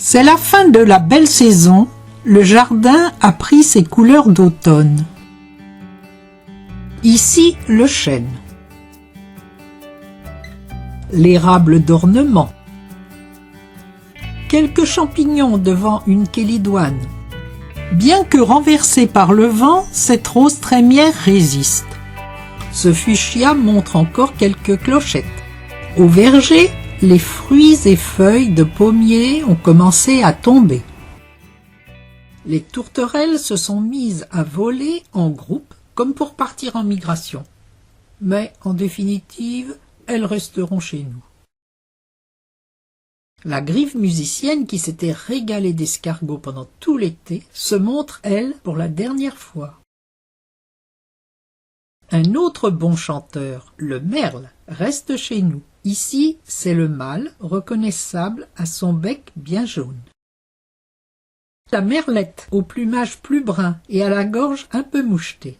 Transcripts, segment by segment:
C'est la fin de la belle saison, le jardin a pris ses couleurs d'automne. Ici, le chêne, l'érable d'ornement, quelques champignons devant une chélidoine. Bien que renversée par le vent, cette rose trémière résiste. Ce fuchsia montre encore quelques clochettes. Au verger, les fruits et feuilles de pommier ont commencé à tomber. Les tourterelles se sont mises à voler en groupe comme pour partir en migration. Mais en définitive, elles resteront chez nous. La grive musicienne qui s'était régalée d'escargots pendant tout l'été se montre, elle, pour la dernière fois. Un autre bon chanteur, le merle, reste chez nous. Ici, c'est le mâle, reconnaissable à son bec bien jaune. La merlette, au plumage plus brun et à la gorge un peu mouchetée.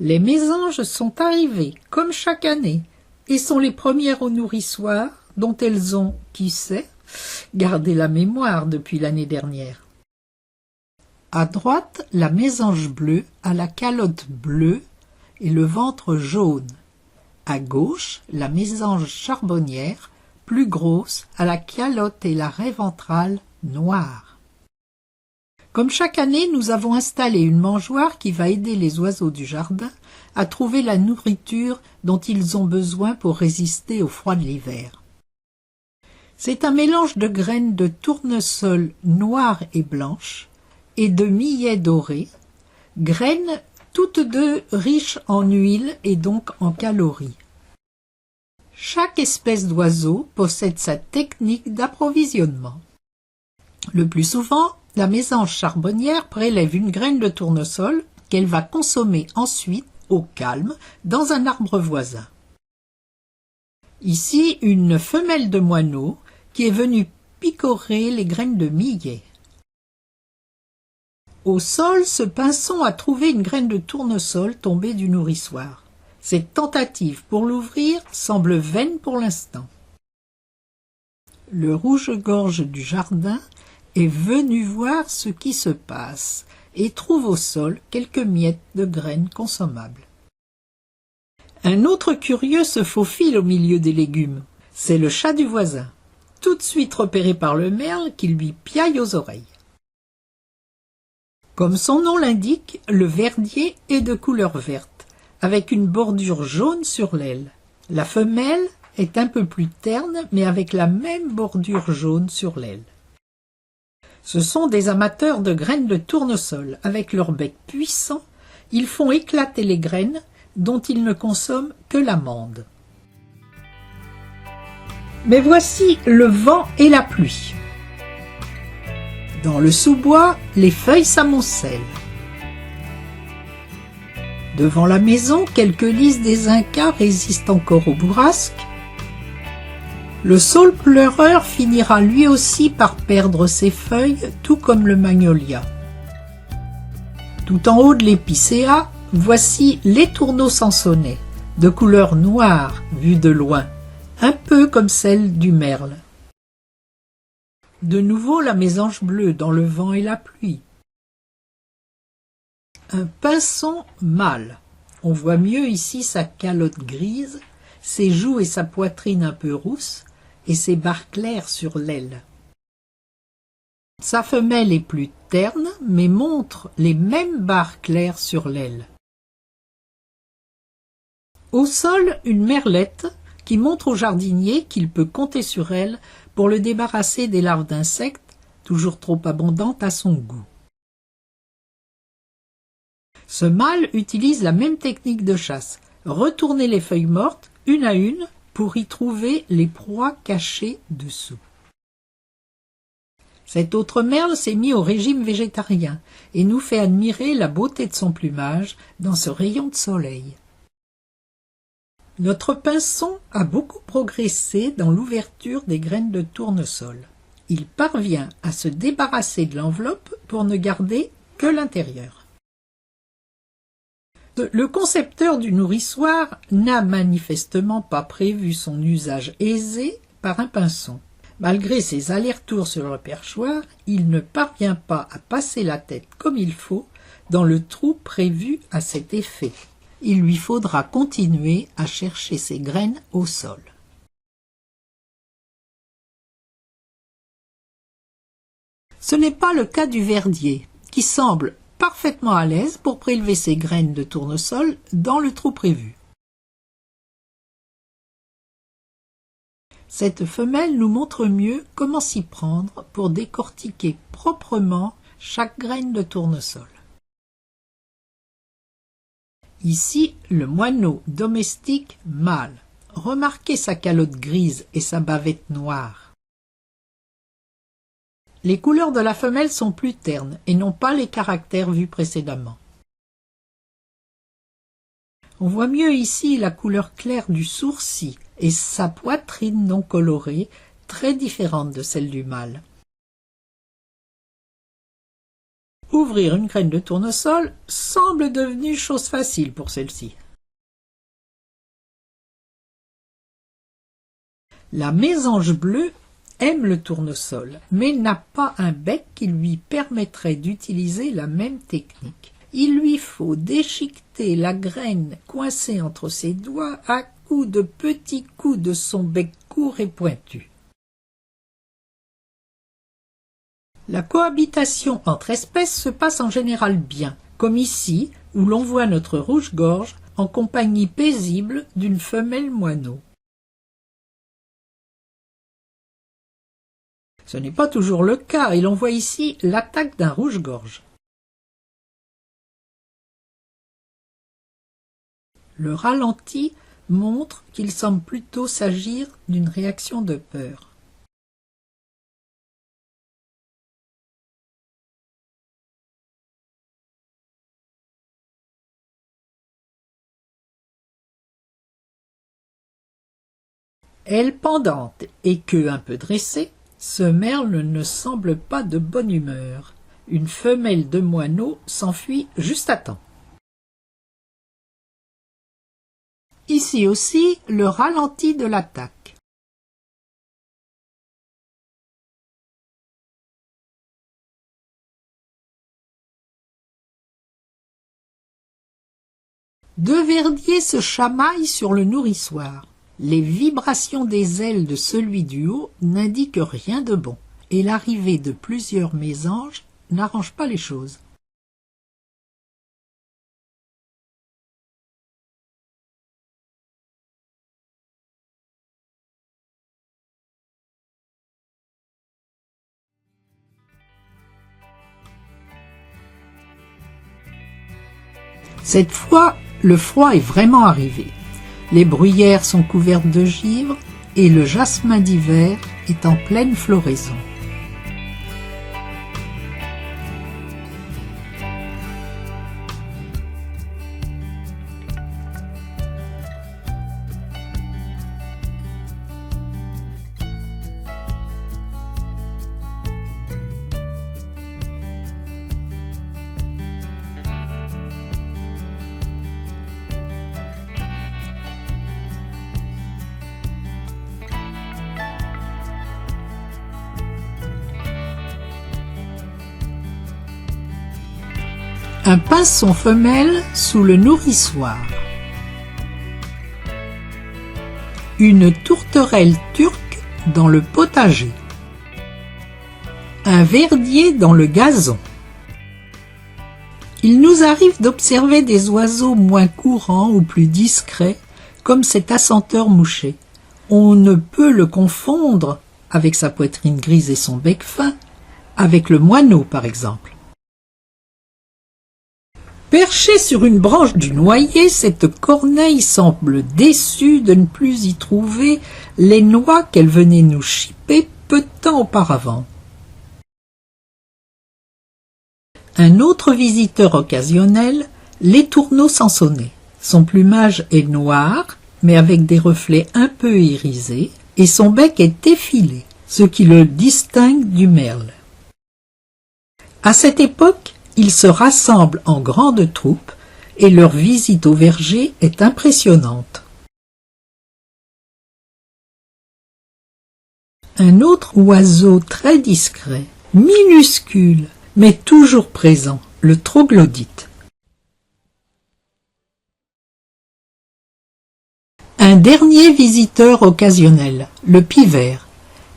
Les mésanges sont arrivées, comme chaque année, et sont les premières au nourrissoir, dont elles ont, qui sait, gardé la mémoire depuis l'année dernière. À droite, la mésange bleue a la calotte bleue et le ventre jaune. À gauche, la mésange charbonnière, plus grosse, a la calotte et la raie ventrale noires. Comme chaque année, nous avons installé une mangeoire qui va aider les oiseaux du jardin à trouver la nourriture dont ils ont besoin pour résister au froid de l'hiver. C'est un mélange de graines de tournesol noires et blanches et de millet doré, graines toutes deux riches en huile et donc en calories. Chaque espèce d'oiseau possède sa technique d'approvisionnement. Le plus souvent, la mésange charbonnière prélève une graine de tournesol qu'elle va consommer ensuite, au calme, dans un arbre voisin. Ici, une femelle de moineau qui est venue picorer les graines de millet. Au sol, ce pinson a trouvé une graine de tournesol tombée du nourrissoir. Cette tentative pour l'ouvrir semble vaine pour l'instant. Le rouge-gorge du jardin est venu voir ce qui se passe et trouve au sol quelques miettes de graines consommables. Un autre curieux se faufile au milieu des légumes. C'est le chat du voisin, tout de suite repéré par le merle qui lui piaille aux oreilles. Comme son nom l'indique, le verdier est de couleur verte, avec une bordure jaune sur l'aile. La femelle est un peu plus terne, mais avec la même bordure jaune sur l'aile. Ce sont des amateurs de graines de tournesol. Avec leur bec puissant, ils font éclater les graines dont ils ne consomment que l'amande. Mais voici le vent et la pluie. Dans le sous-bois, les feuilles s'amoncellent. Devant la maison, quelques lys des Incas résistent encore aux bourrasques. Le saule pleureur finira lui aussi par perdre ses feuilles, tout comme le magnolia. Tout en haut de l'épicéa, voici les tourneaux sansonnets, de couleur noire vue de loin, un peu comme celle du merle. De nouveau la mésange bleue dans le vent et la pluie. Un pinson mâle. On voit mieux ici sa calotte grise, ses joues et sa poitrine un peu rousses, et ses barres claires sur l'aile. Sa femelle est plus terne, mais montre les mêmes barres claires sur l'aile. Au sol, une merlette qui montre au jardinier qu'il peut compter sur elle pour le débarrasser des larves d'insectes, toujours trop abondantes à son goût. Ce mâle utilise la même technique de chasse, retourner les feuilles mortes, une à une, pour y trouver les proies cachées dessous. Cet autre merle s'est mis au régime végétarien et nous fait admirer la beauté de son plumage dans ce rayon de soleil. Notre pinson a beaucoup progressé dans l'ouverture des graines de tournesol. Il parvient à se débarrasser de l'enveloppe pour ne garder que l'intérieur. Le concepteur du nourrissoir n'a manifestement pas prévu son usage aisé par un pinson, Malgré ses allers-retours sur le perchoir, il ne parvient pas à passer la tête comme il faut dans le trou prévu à cet effet. Il lui faudra continuer à chercher ses graines au sol. Ce n'est pas le cas du verdier, qui semble parfaitement à l'aise pour prélever ses graines de tournesol dans le trou prévu. Cette femelle nous montre mieux comment s'y prendre pour décortiquer proprement chaque graine de tournesol. Ici, le moineau domestique mâle. Remarquez sa calotte grise et sa bavette noire. Les couleurs de la femelle sont plus ternes et n'ont pas les caractères vus précédemment. On voit mieux ici la couleur claire du sourcil et sa poitrine non colorée, très différente de celle du mâle. Ouvrir une graine de tournesol semble devenue chose facile pour celle-ci. La mésange bleue aime le tournesol, mais n'a pas un bec qui lui permettrait d'utiliser la même technique. Il lui faut déchiqueter la graine coincée entre ses doigts à coups de petits coups de son bec court et pointu. La cohabitation entre espèces se passe en général bien, comme ici où l'on voit notre rouge-gorge en compagnie paisible d'une femelle moineau. Ce n'est pas toujours le cas et l'on voit ici l'attaque d'un rouge-gorge. Le ralenti montre qu'il semble plutôt s'agir d'une réaction de peur. Aile pendante et queue un peu dressée, ce merle ne semble pas de bonne humeur. Une femelle de moineau s'enfuit juste à temps. Ici aussi, le ralenti de l'attaque. Deux verdiers se chamaillent sur le nourrissoir. Les vibrations des ailes de celui du haut n'indiquent rien de bon, et l'arrivée de plusieurs mésanges n'arrange pas les choses. Cette fois, le froid est vraiment arrivé. Les bruyères sont couvertes de givre et le jasmin d'hiver est en pleine floraison. Un pinson femelle sous le nourrissoir. Une tourterelle turque dans le potager. Un verdier dans le gazon. Il nous arrive d'observer des oiseaux moins courants ou plus discrets, comme cet assenteur mouché. On ne peut le confondre, avec sa poitrine grise et son bec fin, avec le moineau par exemple. Perchée sur une branche du noyer, cette corneille semble déçue de ne plus y trouver les noix qu'elle venait nous chipper peu de temps auparavant. Un autre visiteur occasionnel, l'étourneau sansonnet. Son plumage est noir, mais avec des reflets un peu irisés, et son bec est effilé, ce qui le distingue du merle. À cette époque, ils se rassemblent en grandes troupes et leur visite au verger est impressionnante. Un autre oiseau très discret, minuscule, mais toujours présent, le troglodyte. Un dernier visiteur occasionnel, le pivert.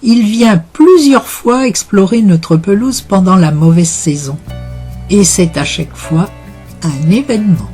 Il vient plusieurs fois explorer notre pelouse pendant la mauvaise saison. Et c'est à chaque fois un événement.